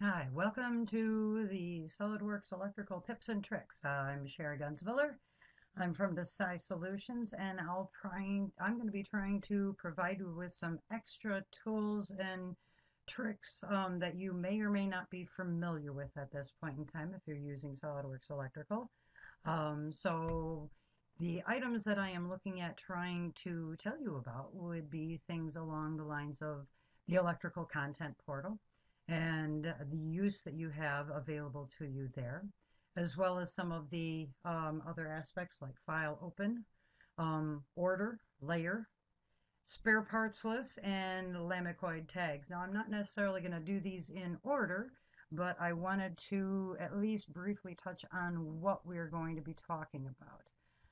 Hi, welcome to the SOLIDWORKS Electrical Tips and Tricks. I'm Sherry Gunsviller. I'm from Decide Solutions, and I'm going to be trying to provide you with some extra tools and tricks that you may or may not be familiar with at this point in time if you're using SolidWorks Electrical. So the items that I am looking at trying to tell you about would be things along the lines of the electrical content portal and the use that you have available to you there, as well as some of the other aspects like file open, order, layer, spare parts list, and Lamicoid tags. Now, I'm not necessarily going to do these in order, but I wanted to at least briefly touch on what we're going to be talking about.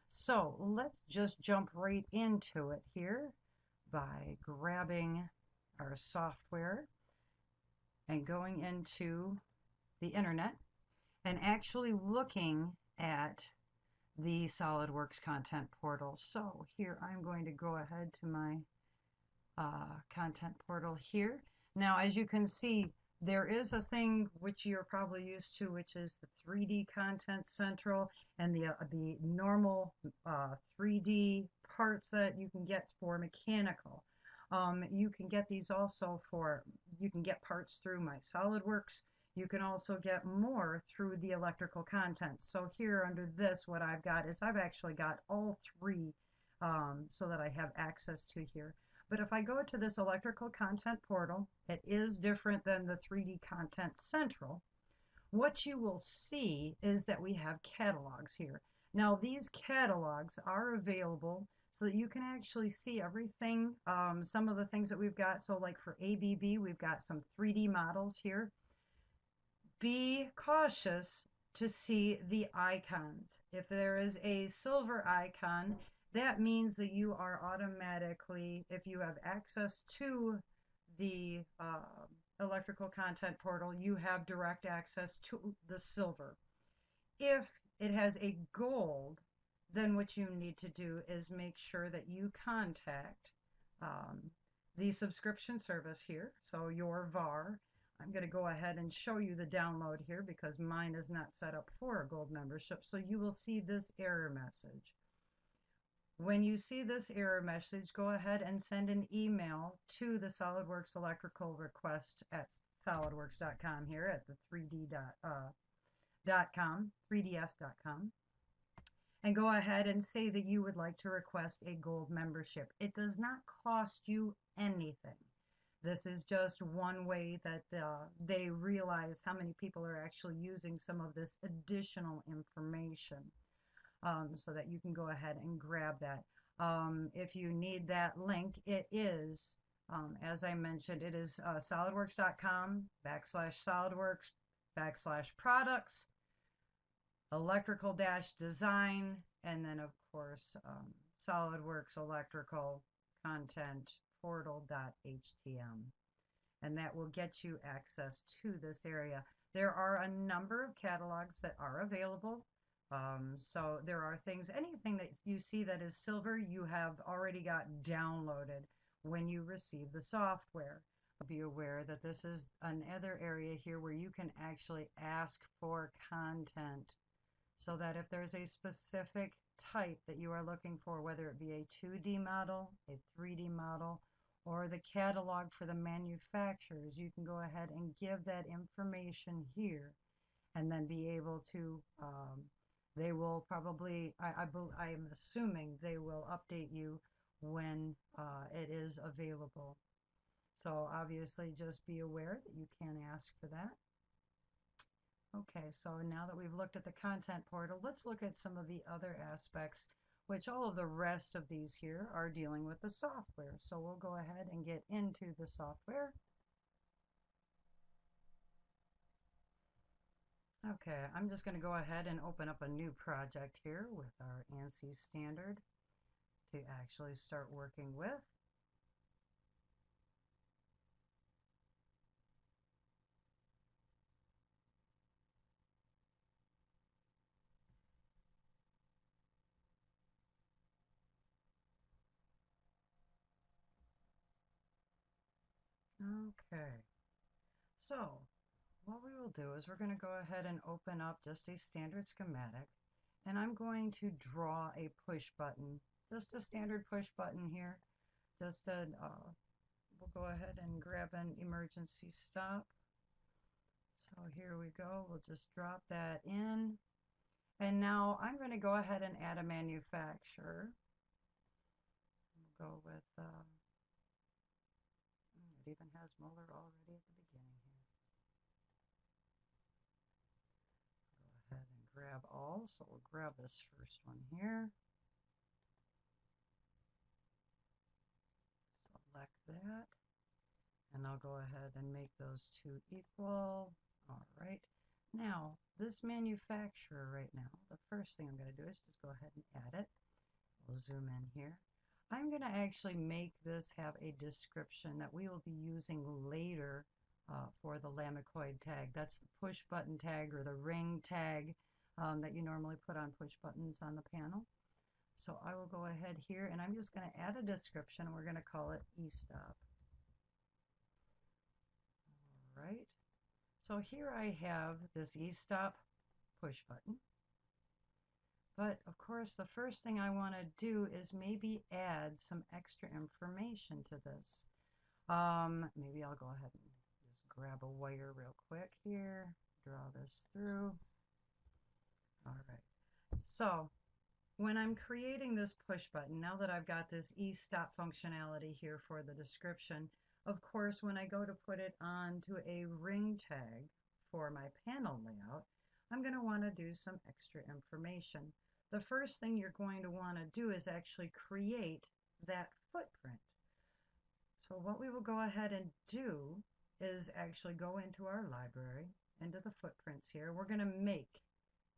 So let's just jump right into it here by grabbing our software and going into the internet and actually looking at the SolidWorks content portal. So here I'm going to go ahead to my content portal here. Now, as you can see, there is a thing which you're probably used to, which is the 3D Content Central and the normal 3D parts that you can get for mechanical. You can get these also you can get parts through my SolidWorks. You can also get more through the electrical content. So here under this, what I've got is I've actually got all three so that I have access to here. But if I go to this electrical content portal, it is different than the 3D Content Central. What you will see is that we have catalogs here. Now, these catalogs are available so that you can actually see everything, some of the things that we've got. So like for ABB, we've got some 3D models here. Be cautious to see the icons. If there is a silver icon, that means that you are automatically, if you have access to the electrical content portal, you have direct access to the silver. If it has a gold, then what you need to do is make sure that you contact the subscription service here, so your VAR. I'm going to go ahead and show you the download here because mine is not set up for a gold membership. So you will see this error message. When you see this error message, go ahead and send an email to the SolidWorks Electrical request at solidworks.com here at the 3ds.com, and go ahead and say that you would like to request a gold membership. It does not cost you anything. This is just one way that they realize how many people are actually using some of this additional information, so that you can go ahead and grab that. If you need that link, it is, as I mentioned, it is solidworks.com/SolidWorks/products, electrical-design, and then, of course, SolidWorks Electrical Content Portal.htm. And that will get you access to this area. There are a number of catalogs that are available. So there are things, anything that you see that is silver, you have already got downloaded when you receive the software. Be aware that this is another area here where you can actually ask for content, so that if there's a specific type that you are looking for, whether it be a 2D model, a 3D model, or the catalog for the manufacturers, you can go ahead and give that information here and then be able to, they will probably, I am assuming they will update you when it is available. So obviously just be aware that you can ask for that. Okay, so now that we've looked at the content portal, let's look at some of the other aspects, which all of the rest of these here are dealing with the software. So we'll go ahead and get into the software. Okay, I'm just going to go ahead and open up a new project here with our ANSI standard to actually start working with. Okay, so what we will do is we're going to go ahead and open up just a standard schematic, and I'm going to draw a push button, just a standard push button here. Just a, we'll go ahead and grab an emergency stop. So here we go. We'll just drop that in. And now I'm going to go ahead and add a manufacturer. We'll go with, it even has Muller already at the beginning here. Go ahead and grab all. So we'll grab this first one here. Select that. And I'll go ahead and make those two equal. All right. Now, this manufacturer right now, the first thing I'm going to do is just go ahead and add it. We'll zoom in here. I'm going to actually make this have a description that we will be using later for the Lamicoid tag. That's the push button tag or the ring tag that you normally put on push buttons on the panel. So I will go ahead here and I'm just going to add a description. We're going to call it e-stop. All right. So here I have this e-stop push button. But of course, the first thing I want to do is maybe add some extra information to this. Maybe I'll go ahead and just grab a wire real quick here, draw this through. All right. So when I'm creating this push button, now that I've got this e-stop functionality here for the description, of course, when I go to put it onto a ring tag for my panel layout, I'm going to want to do some extra information. The first thing you're going to want to do is actually create that footprint. So what we will go ahead and do is actually go into our library, into the footprints here. We're going to make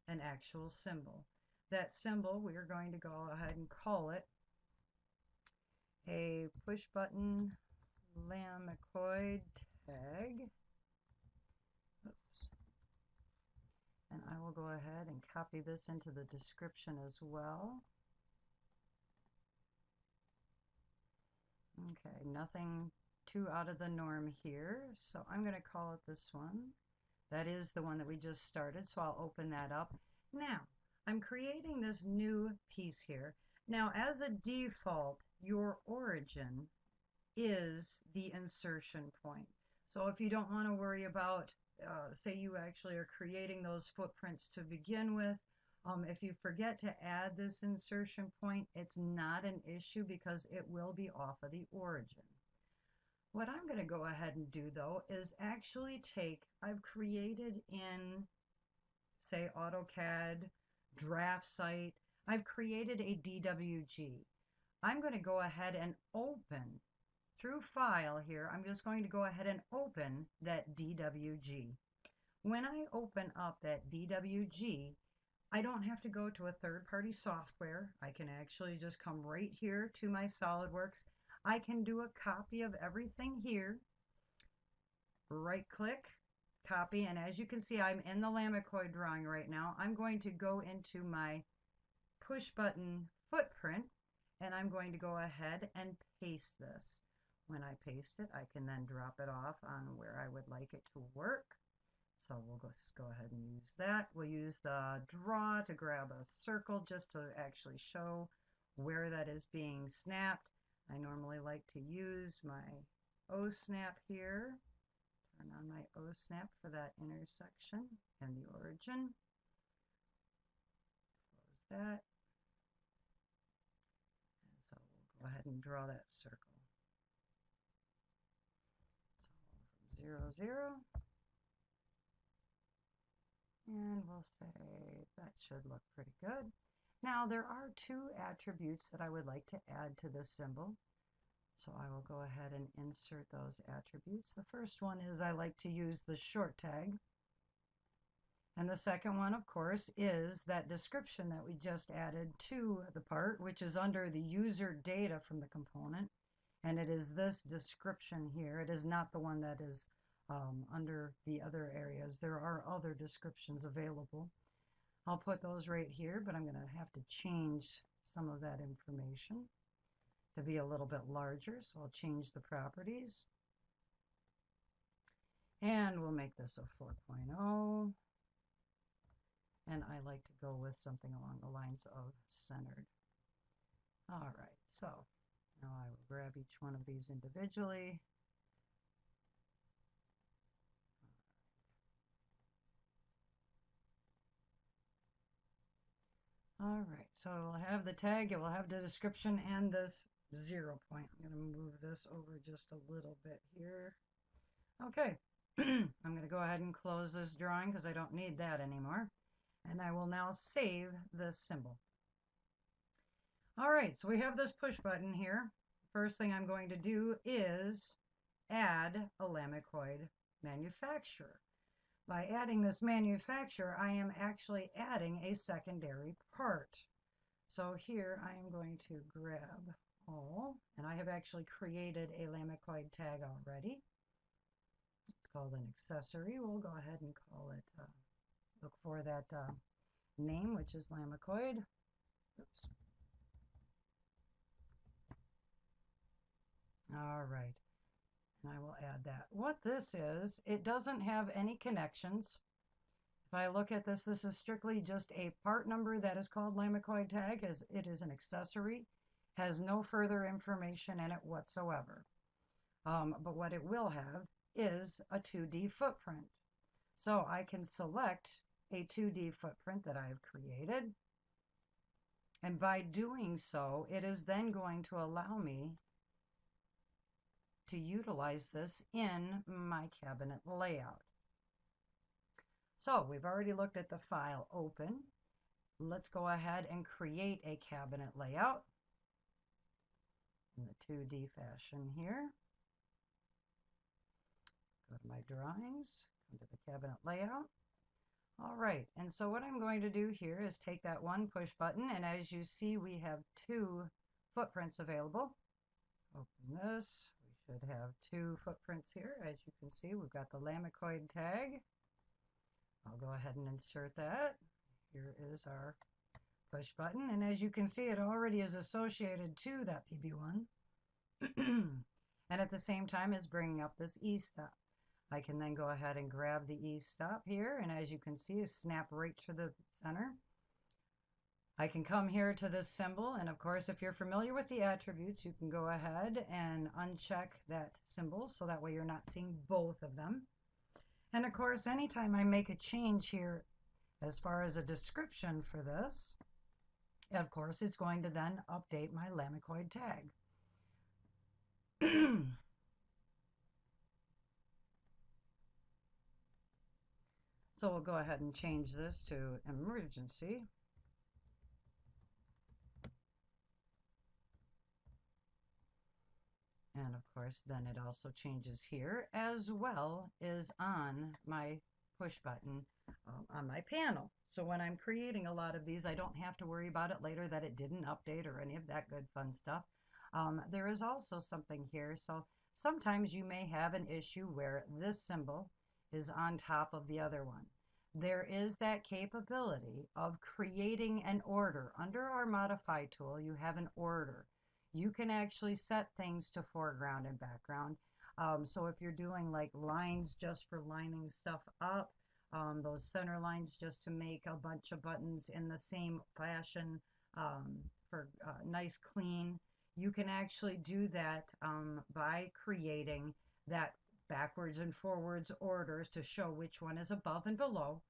an actual symbol. That symbol, we are going to go ahead and call it a push button Lamicoid tag. Oops. And I will go ahead and copy this into the description as well. Okay, nothing too out of the norm here. So I'm going to call it this one. That is the one that we just started, so I'll open that up. Now, I'm creating this new piece here. Now, as a default, your origin is the insertion point. So if you don't want to worry about, say you actually are creating those footprints to begin with, if you forget to add this insertion point, it's not an issue because it will be off of the origin. What I'm going to go ahead and do though is actually take, I've created in, say, AutoCAD, Draft Site, I've created a DWG. I'm going to go ahead and open through File here. I'm just going to go ahead and open that DWG. When I open up that DWG, I don't have to go to a third-party software. I can actually just come right here to my SOLIDWORKS. I can do a copy of everything here. Right-click, copy, and as you can see, I'm in the Lamicoid drawing right now. I'm going to go into my push button footprint, and I'm going to go ahead and paste this. When I paste it, I can then drop it off on where I would like it to work. So we'll just go ahead and use that. We'll use the draw to grab a circle just to actually show where that is being snapped. I normally like to use my O snap here. Turn on my O snap for that intersection and the origin. Close that. And so we'll go ahead and draw that circle. So from 0, 0. And we'll say that should look pretty good. Now there are two attributes that I would like to add to this symbol. So I will go ahead and insert those attributes. The first one is I like to use the short tag. And the second one, of course, is that description that we just added to the part, which is under the user data from the component. And it is this description here. It is not the one that is under the other areas. There are other descriptions available. I'll put those right here, but I'm going to have to change some of that information to be a little bit larger, so I'll change the properties. And we'll make this a 4.0. And I like to go with something along the lines of centered. All right, so now I will grab each one of these individually. All right, so it will have the tag, it will have the description, and this 0 point. I'm going to move this over just a little bit here. Okay, I'm going to go ahead and close this drawing because I don't need that anymore. And I will now save this symbol. All right, so we have this push button here. First thing I'm going to do is add a Lamicoid manufacturer. By adding this manufacturer, I am actually adding a secondary part. So here I am going to grab all, and I have actually created a Lamicoid tag already. It's called an accessory. We'll go ahead and call it, look for that name, which is Lamicoid. Oops. All right. And I will add that. What this is, it doesn't have any connections. If I look at this, this is strictly just a part number that is called Lamicoid tag, as it is an accessory, has no further information in it whatsoever. But what it will have is a 2D footprint. So I can select a 2D footprint that I've created. And by doing so, it is then going to allow me to utilize this in my cabinet layout. So we've already looked at the file open. Let's go ahead and create a cabinet layout in the 2D fashion here. Go to my drawings, come to the cabinet layout. All right, and so what I'm going to do here is take that one push button, and as you see, we have two footprints available. Open this. We should have two footprints here. As you can see, we've got the Lamicoid tag. I'll go ahead and insert that. Here is our push button, and as you can see, it already is associated to that PB1. And at the same time, it's bringing up this E-stop. I can then go ahead and grab the E-stop here, and as you can see, snap right to the center. I can come here to this symbol, and of course, if you're familiar with the attributes, you can go ahead and uncheck that symbol, so that way you're not seeing both of them. And of course, anytime I make a change here, as far as a description for this, of course, it's going to then update my Lamicoid tag. So we'll go ahead and change this to emergency. And of course, then it also changes here, as well as on my push button on my panel. So when I'm creating a lot of these, I don't have to worry about it later that it didn't update or any of that good fun stuff. There is also something here. So sometimes you may have an issue where this symbol is on top of the other one. There is that capability of creating an order. Under our modify tool, you have an order. You can actually set things to foreground and background. So if you're doing like lines just for lining stuff up, those center lines just to make a bunch of buttons in the same fashion for nice clean, you can actually do that by creating that backwards and forwards orders to show which one is above and below.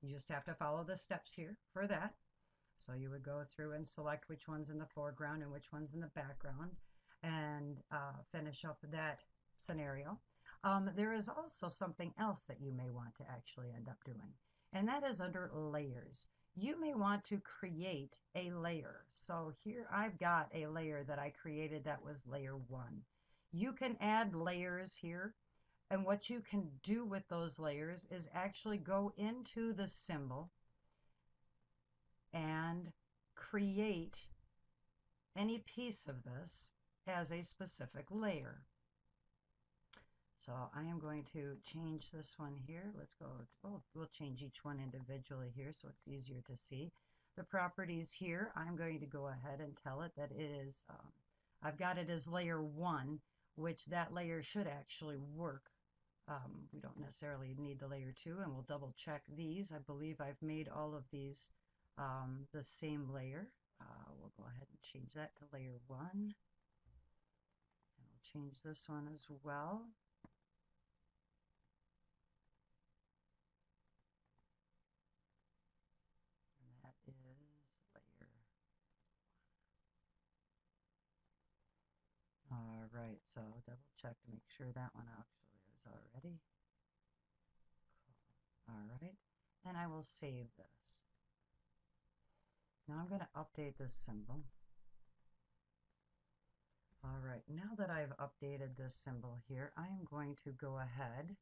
You just have to follow the steps here for that. So you would go through and select which one's in the foreground and which one's in the background and finish up that scenario. There is also something else that you may want to actually end up doing, and that is under layers. You may want to create a layer. So here I've got a layer that I created that was layer 1. You can add layers here, and what you can do with those layers is actually go into the symbol and create any piece of this as a specific layer. So I am going to change this one here. Let's go, we'll change each one individually here so it's easier to see. The properties here, I'm going to go ahead and tell it that it is, I've got it as layer 1, which that layer should actually work We don't necessarily need the layer 2, and we'll double check these. I believe I've made all of these the same layer. We'll go ahead and change that to layer 1. And we'll change this one as well. And that is layer. All right, so double check to make sure that one actually is already. Cool. All right, and I will save this. Now I'm going to update this symbol. All right, now that I've updated this symbol here, I am going to go ahead,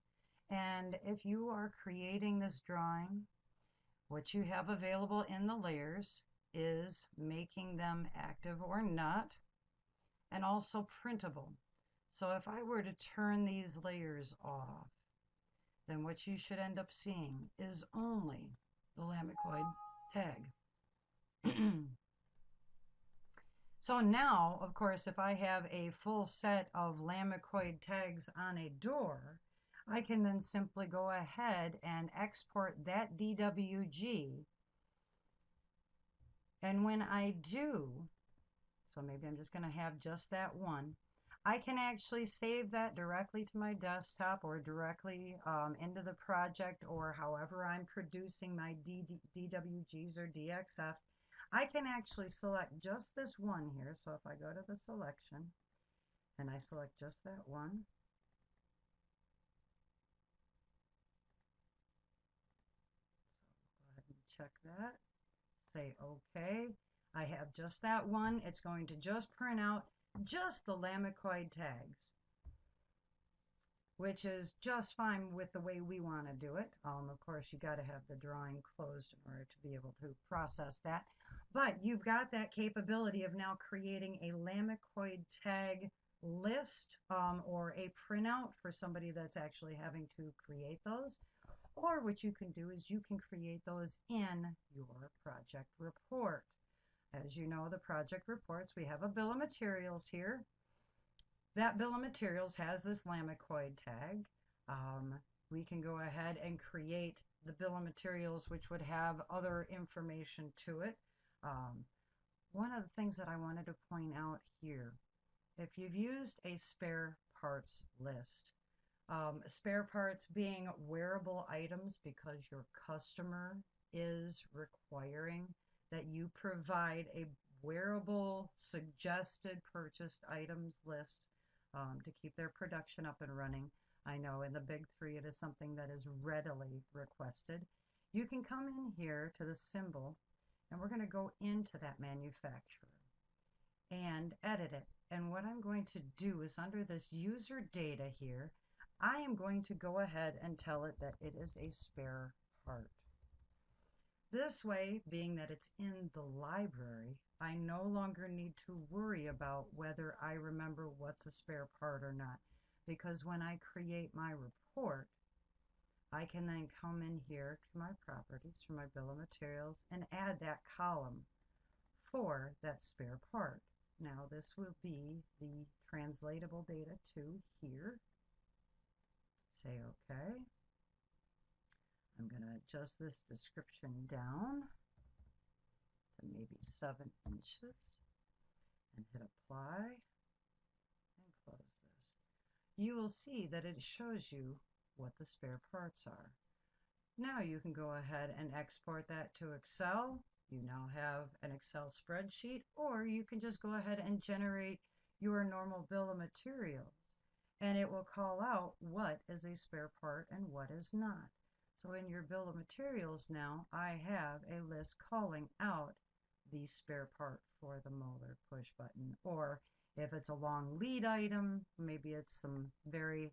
and if you are creating this drawing, what you have available in the layers is making them active or not, and also printable. So if I were to turn these layers off, then what you should end up seeing is only the Lamicoid tag. So now, of course, if I have a full set of Lamicoid tags on a door, I can then simply go ahead and export that DWG. And when I do, so maybe I'm just going to have just that one, I can actually save that directly to my desktop or directly into the project, or however I'm producing my DWGs or DXF. I can actually select just this one here. So if I go to the selection and I select just that one, so go ahead and check that, say OK. I have just that one. It's going to just print out just the Lamicoid tags, which is just fine with the way we want to do it. Of course, you got to have the drawing closed in order to be able to process that. But you've got that capability of now creating a Lamicoid tag list or a printout for somebody that's actually having to create those. Or what you can do is you can create those in your project report. As you know, the project reports, we have a bill of materials here. That bill of materials has this Lamicoid tag. We can go ahead and create the bill of materials, which would have other information to it. One of the things that I wanted to point out here, if you've used a spare parts list, spare parts being wearable items because your customer is requiring that you provide a wearable suggested purchased items list to keep their production up and running. I know in the big three it is something that is readily requested. You can come in here to the symbol, and we're going to go into that manufacturer and edit it. And what I'm going to do is under this user data here, I am going to go ahead and tell it that it is a spare part. This way, being that it's in the library, I no longer need to worry about whether I remember what's a spare part or not, because when I create my report, I can then come in here to my properties for my bill of materials and add that column for that spare part. Now this will be the translatable data to here. Say OK. I'm going to adjust this description down to maybe 7 inches and hit apply and close this. You will see that it shows you what the spare parts are. Now you can go ahead and export that to Excel. You now have an Excel spreadsheet, or you can just go ahead and generate your normal bill of materials, and it will call out what is a spare part and what is not. So in your bill of materials now, I have a list calling out the spare part for the motor push button. Or if it's a long lead item, maybe it's some very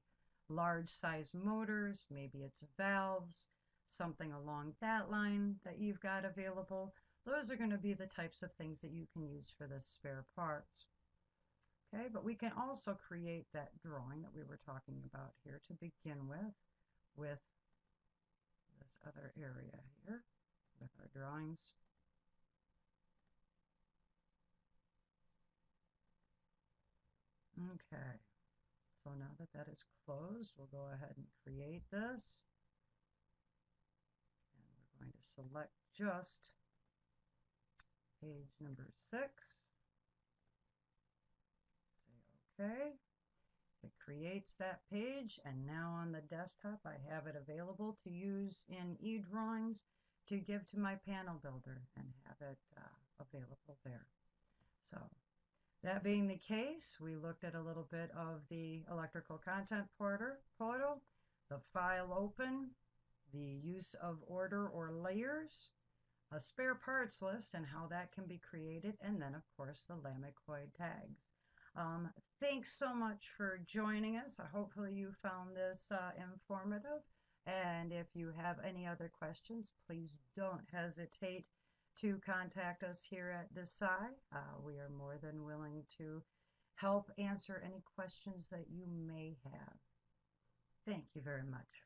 large size motors, maybe it's valves, something along that line that you've got available. Those are going to be the types of things that you can use for the spare parts. Okay, but we can also create that drawing that we were talking about here to begin with this other area here with our drawings. Okay, So now that that is closed, we'll go ahead and create this. And we're going to select just page number 6. Say OK. It creates that page, and now on the desktop I have it available to use in eDrawings to give to my panel builder and have it available there. So that being the case, we looked at a little bit of the electrical content portal, the file open, the use of order or layers, a spare parts list and how that can be created, and then of course the Lamicoid tags. Thanks so much for joining us. Hopefully you found this informative, and if you have any other questions, please don't hesitate to contact us here at Desai. We are more than willing to help answer any questions that you may have. Thank you very much.